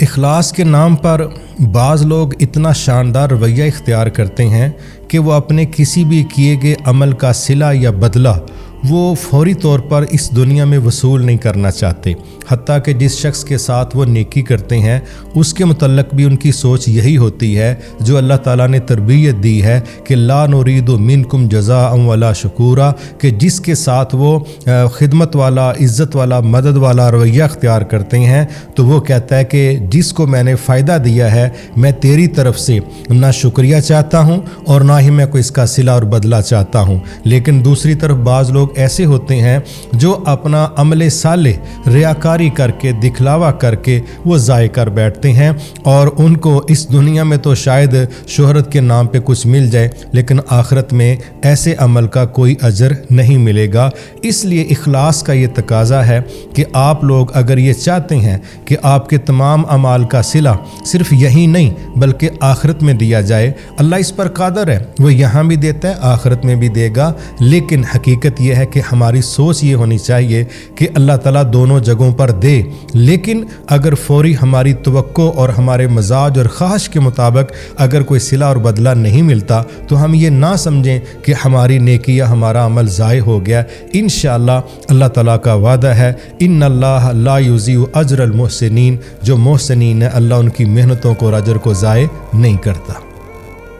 اخلاص کے نام پر بعض لوگ اتنا شاندار رویہ اختیار کرتے ہیں کہ وہ اپنے کسی بھی کیے گئے عمل کا صلہ یا بدلہ وہ فوری طور پر اس دنیا میں وصول نہیں کرنا چاہتے، حتیٰ کہ جس شخص کے ساتھ وہ نیکی کرتے ہیں اس کے متعلق بھی ان کی سوچ یہی ہوتی ہے جو اللہ تعالیٰ نے تربیت دی ہے کہ لا نرید منکم جزاء ولا شکورا، کہ جس کے ساتھ وہ خدمت والا، عزت والا، مدد والا رویہ اختیار کرتے ہیں تو وہ کہتا ہے کہ جس کو میں نے فائدہ دیا ہے میں تیری طرف سے نہ شکریہ چاہتا ہوں اور نہ ہی میں کوئی اس کا صلہ اور بدلہ چاہتا ہوں۔ لیکن دوسری طرف بعض لوگ ایسے ہوتے ہیں جو اپنا عمل صالح ریاکاری کر کے، دکھلاوا کر کے وہ ضائع کر بیٹھتے ہیں، اور ان کو اس دنیا میں تو شاید شہرت کے نام پہ کچھ مل جائے لیکن آخرت میں ایسے عمل کا کوئی اجر نہیں ملے گا۔ اس لیے اخلاص کا یہ تقاضا ہے کہ آپ لوگ اگر یہ چاہتے ہیں کہ آپ کے تمام اعمال کا صلہ صرف یہی نہیں بلکہ آخرت میں دیا جائے، اللہ اس پر قادر ہے، وہ یہاں بھی دیتا ہے، آخرت میں بھی دے گا، لیکن حقیقت یہ ہے کہ ہماری سوچ یہ ہونی چاہیے کہ اللہ تعالیٰ دونوں جگہوں پر دے، لیکن اگر فوری ہماری توقع اور ہمارے مزاج اور خواہش کے مطابق اگر کوئی صلہ اور بدلہ نہیں ملتا تو ہم یہ نہ سمجھیں کہ ہماری نیکی یا ہمارا عمل ضائع ہو گیا۔ انشاءاللہ اللہ تعالیٰ کا وعدہ ہے ان اللہ لا یضیع اجر المحسنین، جو محسنین ہیں اللہ ان کی محنتوں کو اور اجر کو ضائع نہیں کرتا۔